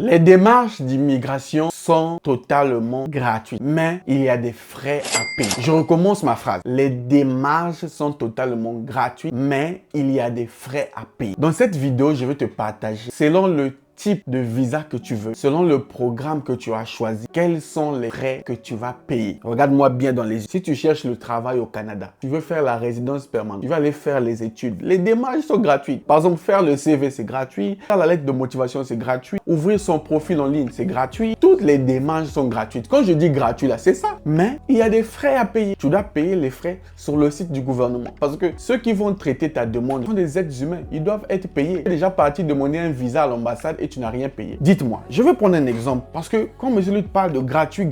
Les démarches d'immigration sont totalement gratuites, mais il y a des frais à payer. Je recommence ma phrase. Les démarches sont totalement gratuites, mais il y a des frais à payer. Dans cette vidéo, je vais te partager selon le type de visa que tu veux, selon le programme que tu as choisi, quels sont les frais que tu vas payer. Regarde-moi bien dans les yeux. Si tu cherches le travail au Canada, tu veux faire la résidence permanente, tu vas aller faire les études. Les démarches sont gratuites. Par exemple, faire le CV, c'est gratuit. Faire la lettre de motivation, c'est gratuit. Ouvrir son profil en ligne, c'est gratuit. Toutes les démarches sont gratuites. Quand je dis gratuit, là, c'est ça. Mais il y a des frais à payer. Tu dois payer les frais sur le site du gouvernement. Parce que ceux qui vont traiter ta demande sont des êtres humains. Ils doivent être payés. Tu es déjà parti demander un visa à l'ambassade et tu n'as rien payé. Dites-moi, je vais prendre un exemple parce que quand M. Lutte parle de gratuit,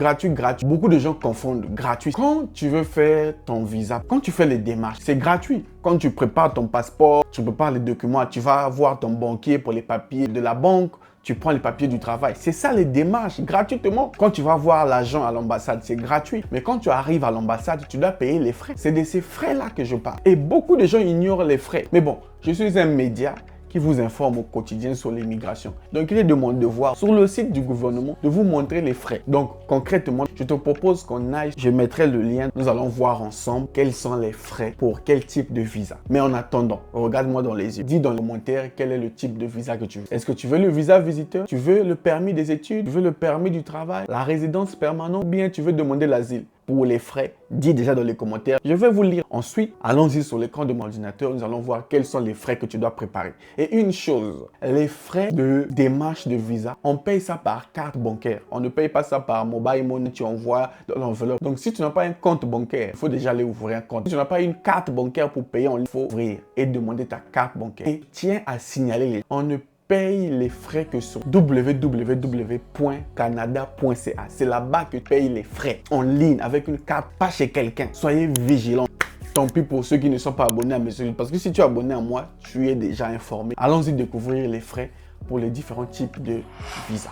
beaucoup de gens confondent gratuit. Quand tu veux faire ton visa, quand tu fais les démarches, c'est gratuit. Quand tu prépares ton passeport, tu prépares les documents, tu vas voir ton banquier pour les papiers de la banque, tu prends les papiers du travail. C'est ça les démarches, gratuitement. Quand tu vas voir l'agent à l'ambassade, c'est gratuit. Mais quand tu arrives à l'ambassade, tu dois payer les frais. C'est de ces frais-là que je parle. Et beaucoup de gens ignorent les frais. Mais bon, je suis un média qui vous informe au quotidien sur l'immigration. Donc, il est de mon devoir sur le site du gouvernement de vous montrer les frais. Donc, concrètement, je te propose qu'on aille, je mettrai le lien. Nous allons voir ensemble quels sont les frais pour quel type de visa. Mais en attendant, regarde-moi dans les yeux. Dis dans les commentaires quel est le type de visa que tu veux. Est-ce que tu veux le visa visiteur? Tu veux le permis des études? Tu veux le permis du travail? La résidence permanente? Ou bien tu veux demander l'asile? Pour les frais, dis déjà dans les commentaires. Je vais vous lire. Ensuite, allons-y sur l'écran de mon ordinateur. Nous allons voir quels sont les frais que tu dois préparer. Et une chose, les frais de démarche de visa, on paye ça par carte bancaire. On ne paye pas ça par mobile money, tu envoies dans l'enveloppe. Donc, si tu n'as pas un compte bancaire, il faut déjà aller ouvrir un compte. Si tu n'as pas une carte bancaire pour payer en ligne, il faut ouvrir et demander ta carte bancaire. Et tiens à signaler, on ne paye les frais que sur www.canada.ca. C'est là-bas que tu payes les frais en ligne avec une carte, pas chez quelqu'un. Soyez vigilants. Tant pis pour ceux qui ne sont pas abonnés à mes chaînes, parce que si tu es abonné à moi, tu es déjà informé. Allons-y découvrir les frais pour les différents types de visas.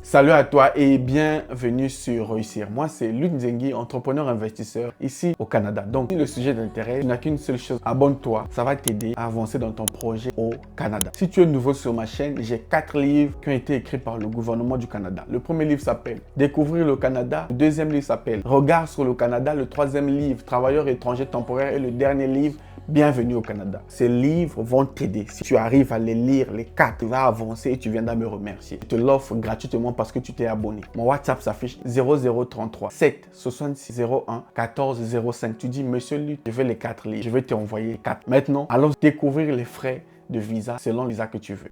Salut à toi et bienvenue sur Réussir. Moi, c'est Luc Nzengi, entrepreneur investisseur ici au Canada. Donc, si le sujet d'intérêt, tu n'as qu'une seule chose, abonne-toi. Ça va t'aider à avancer dans ton projet au Canada. Si tu es nouveau sur ma chaîne, j'ai 4 livres qui ont été écrits par le gouvernement du Canada. Le premier livre s'appelle Découvrir le Canada. Le deuxième livre s'appelle Regard sur le Canada. Le troisième livre, Travailleurs étrangers temporaires. Et le dernier livre, Bienvenue au Canada. Ces livres vont t'aider. Si tu arrives à les lire, les 4, tu vas avancer et tu viendras me remercier. Je te l'offre gratuitement parce que tu t'es abonné. Mon WhatsApp s'affiche 0033 7 66 01 14 05. Tu dis, Monsieur Luc, je veux les 4 livres. Je vais t'envoyer 4. Maintenant, allons découvrir les frais de visa selon le visa que tu veux.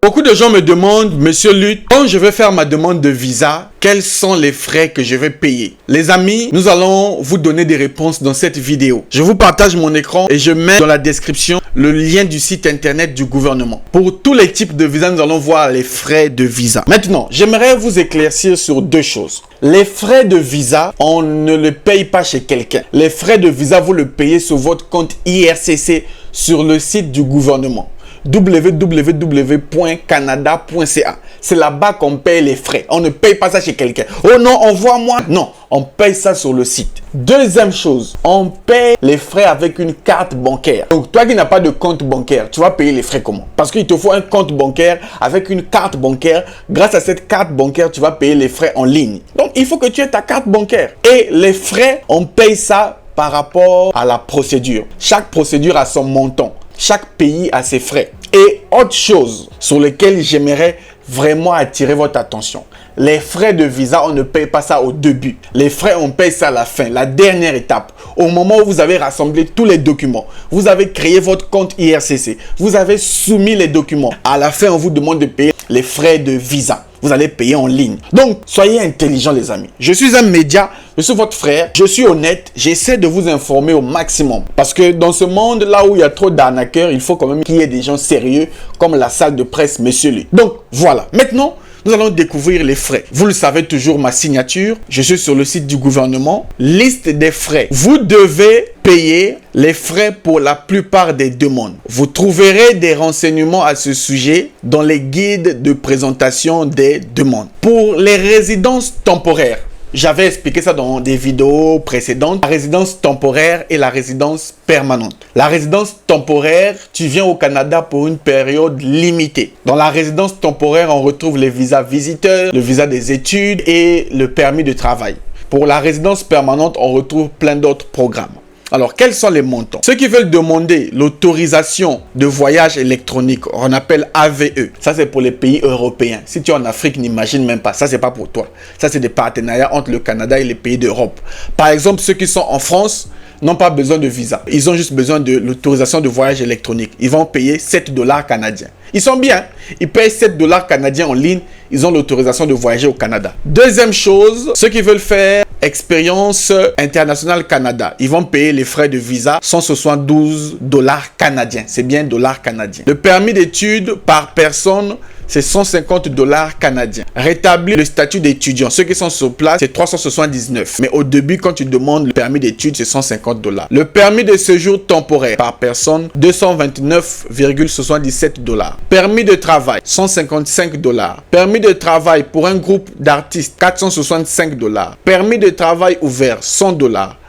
Beaucoup de gens me demandent, Monsieur Luc, quand je vais faire ma demande de visa, quels sont les frais que je vais payer? Les amis, nous allons vous donner des réponses dans cette vidéo. Je vous partage mon écran et je mets dans la description le lien du site internet du gouvernement. Pour tous les types de visas, nous allons voir les frais de visa. Maintenant, j'aimerais vous éclaircir sur deux choses. Les frais de visa, on ne les paye pas chez quelqu'un. Les frais de visa, vous le payez sur votre compte IRCC sur le site du gouvernement. www.canada.ca. C'est là-bas qu'on paye les frais. On ne paye pas ça chez quelqu'un. Oh non, envoie-moi. Non, on paye ça sur le site. Deuxième chose, on paye les frais avec une carte bancaire. Donc, toi qui n'as pas de compte bancaire, tu vas payer les frais comment? Parce qu'il te faut un compte bancaire avec une carte bancaire. Grâce à cette carte bancaire, tu vas payer les frais en ligne. Donc, il faut que tu aies ta carte bancaire. Et les frais, on paye ça par rapport à la procédure. Chaque procédure a son montant. Chaque pays a ses frais. Et autre chose sur lesquelles j'aimerais vraiment attirer votre attention. Les frais de visa, on ne paye pas ça au début. Les frais, on paye ça à la fin, la dernière étape. Au moment où vous avez rassemblé tous les documents, vous avez créé votre compte IRCC, vous avez soumis les documents. À la fin, on vous demande de payer les frais de visa. Vous allez payer en ligne. Donc, soyez intelligents les amis. Je suis un média, je suis votre frère, je suis honnête, j'essaie de vous informer au maximum. Parce que dans ce monde là où il y a trop d'arnaqueurs, il faut quand même qu'il y ait des gens sérieux comme la salle de presse Monsieur Lee. Donc, voilà. Maintenant, nous allons découvrir les frais. Vous le savez toujours, ma signature. Je suis sur le site du gouvernement. Liste des frais. Vous devez payer les frais pour la plupart des demandes. Vous trouverez des renseignements à ce sujet dans les guides de présentation des demandes. Pour les résidences temporaires, J'avais expliqué ça dans des vidéos précédentes. La résidence temporaire et la résidence permanente. La résidence temporaire, tu viens au Canada pour une période limitée. Dans la résidence temporaire, on retrouve les visas visiteurs, le visa des études et le permis de travail. Pour la résidence permanente, on retrouve plein d'autres programmes. Alors, quels sont les montants? Ceux qui veulent demander l'autorisation de voyage électronique, on appelle AVE. Ça, c'est pour les pays européens. Si tu es en Afrique, n'imagine même pas. Ça, c'est pas pour toi. Ça, c'est des partenariats entre le Canada et les pays d'Europe. Par exemple, ceux qui sont en France n'ont pas besoin de visa. Ils ont juste besoin de l'autorisation de voyage électronique. Ils vont payer 7 $ canadiens. Ils sont bien. Ils payent 7 $ canadiens en ligne. Ils ont l'autorisation de voyager au Canada. Deuxième chose, ceux qui veulent faire expérience internationale Canada, ils vont payer les frais de visa 172 $ canadiens. C'est bien dollars canadiens. Le permis d'études par personne, c'est 150 $ canadiens. Rétablir le statut d'étudiant. Ceux qui sont sur place, c'est 379. Mais au début, quand tu demandes le permis d'études, c'est 150 $. Le permis de séjour temporaire par personne, 229,77 $. Permis de travail, 155 $. Permis de travail pour un groupe d'artistes, 465 $. Permis de travail ouvert, 100 $.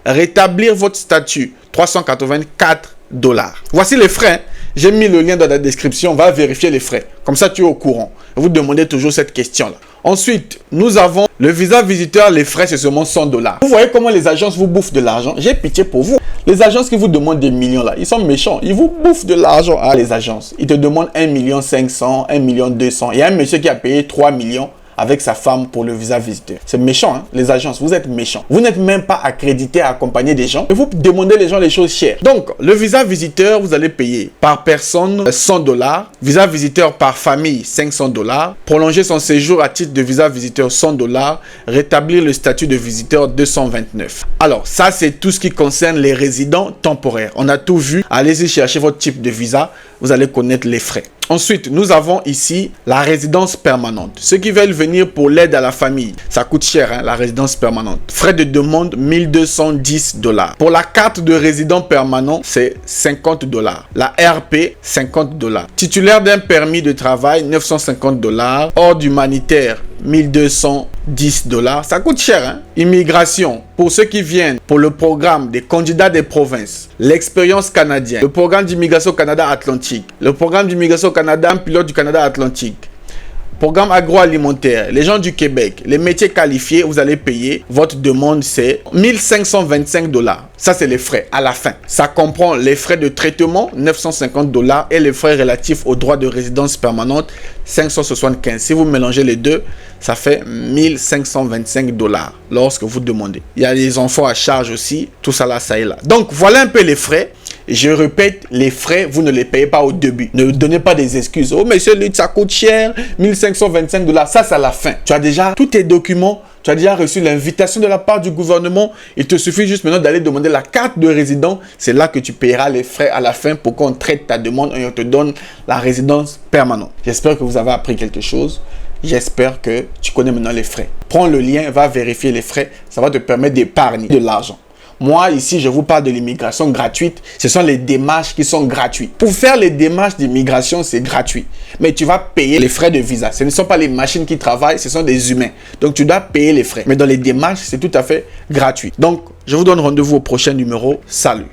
Rétablir votre statut, 384 $. Voici les frais. J'ai mis le lien dans la description. On va vérifier les frais. Comme ça, tu es au courant. Vous demandez toujours cette question-là. Ensuite, nous avons le visa visiteur. Les frais, c'est seulement 100 $. Vous voyez comment les agences vous bouffent de l'argent? J'ai pitié pour vous. Les agences qui vous demandent des millions là, ils sont méchants. Ils vous bouffent de l'argent. Ah, les agences. Ils te demandent 1,5 million, 1,2 million. Il y a un monsieur qui a payé 3 millions avec sa femme pour le visa visiteur. C'est méchant, hein? Les agences, vous êtes méchants. Vous n'êtes même pas accrédité à accompagner des gens et vous demandez les gens les choses chères. Donc, le visa visiteur, vous allez payer par personne 100 $. Visa visiteur par famille, 500 $. Prolonger son séjour à titre de visa visiteur, 100 $. Rétablir le statut de visiteur, 229. Alors, ça, c'est tout ce qui concerne les résidents temporaires. On a tout vu. Allez-y chercher votre type de visa. Vous allez connaître les frais. Ensuite, nous avons ici la résidence permanente. Ceux qui veulent venir pour l'aide à la famille, ça coûte cher, hein, la résidence permanente. Frais de demande, 1210 $. Pour la carte de résident permanent, c'est 50 $. La RP, 50 $. Titulaire d'un permis de travail, 950 $. Ordre humanitaire, 1210 $. Ça coûte cher, hein? Immigration, pour ceux qui viennent pour le programme des candidats des provinces, l'expérience canadienne, le programme d'immigration Canada Atlantique, le programme d'immigration Canada, un pilote du Canada Atlantique, programme agroalimentaire, les gens du Québec, les métiers qualifiés, vous allez payer. Votre demande, c'est 1525 $. Ça, c'est les frais à la fin. Ça comprend les frais de traitement, 950 $, et les frais relatifs au droit de résidence permanente, 575. Si vous mélangez les deux, ça fait 1525 $ lorsque vous demandez. Il y a les enfants à charge aussi, tout ça là, ça est là. Donc, voilà un peu les frais. Je répète, les frais, vous ne les payez pas au début. Ne donnez pas des excuses. Oh, monsieur, ça coûte cher, 1525 $. Ça, c'est à la fin. Tu as déjà tous tes documents. Tu as déjà reçu l'invitation de la part du gouvernement. Il te suffit juste maintenant d'aller demander la carte de résident. C'est là que tu payeras les frais à la fin pour qu'on traite ta demande et on te donne la résidence permanente. J'espère que vous avez appris quelque chose. J'espère que tu connais maintenant les frais. Prends le lien, va vérifier les frais. Ça va te permettre d'épargner de l'argent. Moi, ici, je vous parle de l'immigration gratuite. Ce sont les démarches qui sont gratuites. Pour faire les démarches d'immigration, c'est gratuit. Mais tu vas payer les frais de visa. Ce ne sont pas les machines qui travaillent, ce sont des humains. Donc, tu dois payer les frais. Mais dans les démarches, c'est tout à fait gratuit. Donc, je vous donne rendez-vous au prochain numéro. Salut!